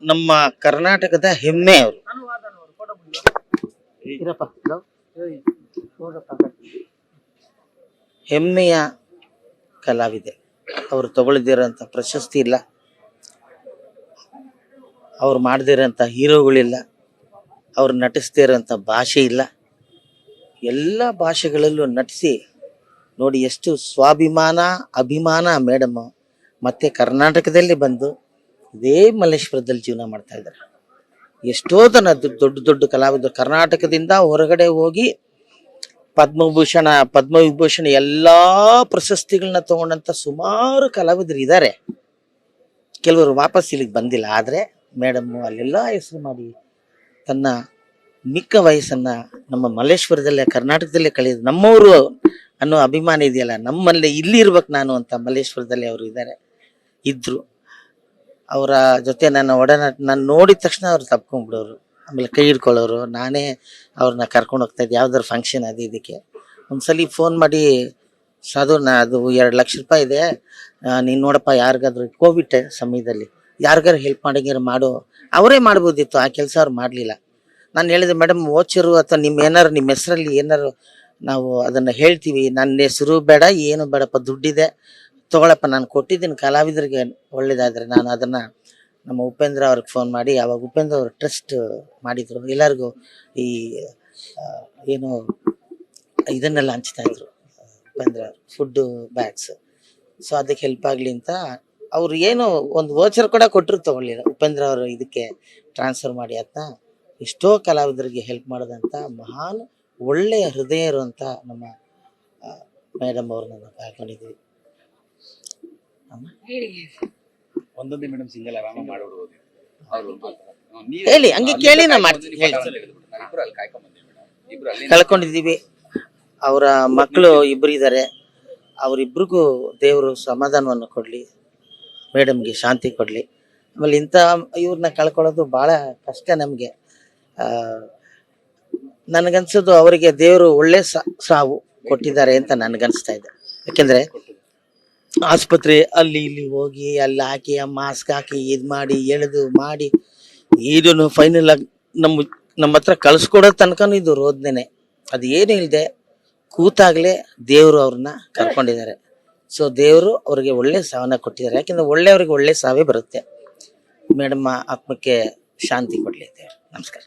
ನಮ್ಮ ಕರ್ನಾಟಕದ ಹೆಮ್ಮೆ ಅವರು. ಹೆಮ್ಮೆಯ ಕಲಾವಿದೆ. ಅವರು ತಗೊಳ್ದಿರೋಂಥ ಪ್ರಶಸ್ತಿ ಇಲ್ಲ, ಅವ್ರು ಮಾಡದಿರೋಂಥ ಹೀರೋಗಳಿಲ್ಲ, ಅವ್ರು ನಟಿಸದೇ ಇರೋಂಥ ಭಾಷೆ ಇಲ್ಲ. ಎಲ್ಲ ಭಾಷೆಗಳಲ್ಲೂ ನಟಿಸಿ ನೋಡಿ ಎಷ್ಟು ಸ್ವಾಭಿಮಾನ ಅಭಿಮಾನ ಮೇಡಮ್. ಮತ್ತೆ ಕರ್ನಾಟಕದಲ್ಲಿ ಬಂದು ಇದೇ ಮಲ್ಲೇಶ್ವರದಲ್ಲಿ ಜೀವನ ಮಾಡ್ತಾ ಇದ್ದಾರೆ. ಎಷ್ಟೋ ಜನ ದೊಡ್ಡ ದೊಡ್ಡ ಕಲಾವಿದರು ಕರ್ನಾಟಕದಿಂದ ಹೊರಗಡೆ ಹೋಗಿ ಪದ್ಮವಿಭೂಷಣ ಎಲ್ಲಾ ಪ್ರಶಸ್ತಿಗಳನ್ನ ತಗೊಂಡಂತ ಸುಮಾರು ಕಲಾವಿದರು ಇದ್ದಾರೆ. ಕೆಲವರು ವಾಪಸ್ ಇಲ್ಲಿಗೆ ಬಂದಿಲ್ಲ. ಆದ್ರೆ ಮೇಡಮ್ ಅಲ್ಲೆಲ್ಲ ಹೆಸರು ಮಾಡಿ ತನ್ನ ಮಿಕ್ಕ ವಯಸ್ಸನ್ನ ನಮ್ಮ ಮಲ್ಲೇಶ್ವರದಲ್ಲೇ ಕರ್ನಾಟಕದಲ್ಲೇ ಕಳೆಯೋದು. ನಮ್ಮವರು ಅನ್ನೋ ಅಭಿಮಾನ ಇದೆಯಲ್ಲ, ನಮ್ಮಲ್ಲೇ ಇಲ್ಲಿ ಇರ್ಬೇಕು ನಾನು ಅಂತ ಮಲ್ಲೇಶ್ವರದಲ್ಲಿ ಅವರು ಇದ್ರು. ಅವರ ಜೊತೆ ನನ್ನ ಒಡನಾಟ ನಾನು ನೋಡಿದ ತಕ್ಷಣ ಅವ್ರು ತಪ್ಕೊಂಡ್ಬಿಡೋರು, ಆಮೇಲೆ ಕೈ ಹಿಡ್ಕೊಳ್ಳೋರು. ನಾನೇ ಅವ್ರನ್ನ ಕರ್ಕೊಂಡು ಹೋಗ್ತಾ ಇದ್ದೆ ಯಾವ್ದಾರು ಫಂಕ್ಷನ್ ಅದು ಇದಕ್ಕೆ. ಒಂದ್ಸಲಿ ಫೋನ್ ಮಾಡಿ, ಸಾಧು ಅದು 2 ಲಕ್ಷ ರೂಪಾಯಿ ಇದೆ, ನೀನು ನೋಡಪ್ಪ ಯಾರಿಗಾದ್ರು ಕೋವಿಡ್ ಸಮಯದಲ್ಲಿ ಯಾರಿಗಾರು ಹೆಲ್ಪ್ ಮಾಡಿಗಾರು ಮಾಡು. ಅವರೇ ಮಾಡ್ಬೋದಿತ್ತು, ಆ ಕೆಲಸ ಅವ್ರು ಮಾಡಲಿಲ್ಲ. ನಾನು ಹೇಳಿದೆ, ಮೇಡಮ್ ವೋಚರು ಅಥವಾ ನಿಮ್ಮ ಹೆಸರಲ್ಲಿ ಏನಾರು ನಾವು ಅದನ್ನು ಹೇಳ್ತೀವಿ, ನನ್ನ ಹೆಸರು ಬೇಡ ಏನು ಬೇಡಪ್ಪ, ದುಡ್ಡಿದೆ ತಗೊಳಪ್ಪ, ನಾನು ಕೊಟ್ಟಿದ್ದೀನಿ ಕಲಾವಿದರಿಗೆ ಒಳ್ಳೇದಾದ್ರೆ ನಾನು ಅದನ್ನು ನಮ್ಮ ಉಪೇಂದ್ರ ಅವ್ರಿಗೆ ಫೋನ್ ಮಾಡಿ, ಅವಾಗ ಉಪೇಂದ್ರ ಅವರು ಟ್ರಸ್ಟ್ ಮಾಡಿದ್ರು, ಎಲ್ಲರಿಗೂ ಈ ಏನು ಇದನ್ನೆಲ್ಲ ಹಂಚ್ತಾ ಇದ್ರು ಉಪೇಂದ್ರ ಫುಡ್ ಬ್ಯಾಗ್ಸ್. ಸೊ ಅದಕ್ಕೆ ಹೆಲ್ಪ್ ಆಗಲಿ ಅಂತ ಅವ್ರು ಏನು ಒಂದು ವೋಚರ್ ಕೂಡ ಕೊಟ್ಟರು, ತಗೊಳ್ಳಿಲ್ಲ. ಉಪೇಂದ್ರ ಅವರು ಇದಕ್ಕೆ ಟ್ರಾನ್ಸ್ಫರ್ ಮಾಡಿ ಅದನ್ನ ಎಷ್ಟೋ ಕಲಾವಿದರಿಗೆ ಹೆಲ್ಪ್ ಮಾಡೋದಂತ ಮಹಾನ್ ಒಳ್ಳೆಯ ಹೃದಯ ಇರುವಂಥ ನಮ್ಮ ಮೇಡಮ್ ಅವ್ರನ್ನ ನಾವು ಕಾಯ್ಕೊಂಡಿದ್ವಿ. ಹೇಳಿ, ಹಂಗೆ ಕೇಳಿ ನಾ ಮಾಡ್ತೀನಿ. ಕಳ್ಕೊಂಡಿದ್ದೀವಿ. ಅವರ ಮಕ್ಕಳು 2 ಇದ್ದಾರೆ. ಅವರಿಬ್ರಿಗೂ ದೇವರು ಸಮಾಧಾನವನ್ನು ಕೊಡ್ಲಿ, ಮೇಡಮ್ಗೆ ಶಾಂತಿ ಕೊಡ್ಲಿ. ಆಮೇಲೆ ಇಂಥ ಇವ್ರನ್ನ ಕಳ್ಕೊಳ್ಳೋದು ಬಹಳ ಕಷ್ಟ ನಮ್ಗೆ. ನನಗನ್ಸೋದು ಅವರಿಗೆ ದೇವರು ಒಳ್ಳೆ ಸಾವು ಕೊಟ್ಟಿದ್ದಾರೆ ಅಂತ ನನ್ಗನ್ಸ್ತಾ ಇದೆ. ಯಾಕೆಂದ್ರೆ ಆಸ್ಪತ್ರೆ ಅಲ್ಲಿ ಇಲ್ಲಿ ಹೋಗಿ ಅಲ್ಲಿ ಹಾಕಿ ಮಾಸ್ಕ್ ಹಾಕಿ ಇದ್ ಮಾಡಿ ಎಳೆದು ಮಾಡಿ ಇದನ್ನು ಫೈನಲ್ ಆಗಿ ನಮ್ಮ ಹತ್ರ ಕಳ್ಸ್ಕೊಡೋ ತನಕನೂ ಇದು ರೋದನೆ. ಅದು ಏನು ಇಲ್ಲದೆ ಕೂತಾಗ್ಲೇ ದೇವರು ಅವ್ರನ್ನ ಕರ್ಕೊಂಡಿದ್ದಾರೆ. ಸೊ ದೇವರು ಅವ್ರಿಗೆ ಒಳ್ಳೆ ಸಾವನ್ನ ಕೊಟ್ಟಿದ್ದಾರೆ. ಯಾಕೆಂದ್ರೆ ಒಳ್ಳೆಯವ್ರಿಗೆ ಒಳ್ಳೆ ಸಾವೇ ಬರುತ್ತೆ. ಮೇಡಮ್ ಆತ್ಮಕ್ಕೆ ಶಾಂತಿ ಕೊಡ್ಲಿ ದೇವರು. ನಮಸ್ಕಾರ.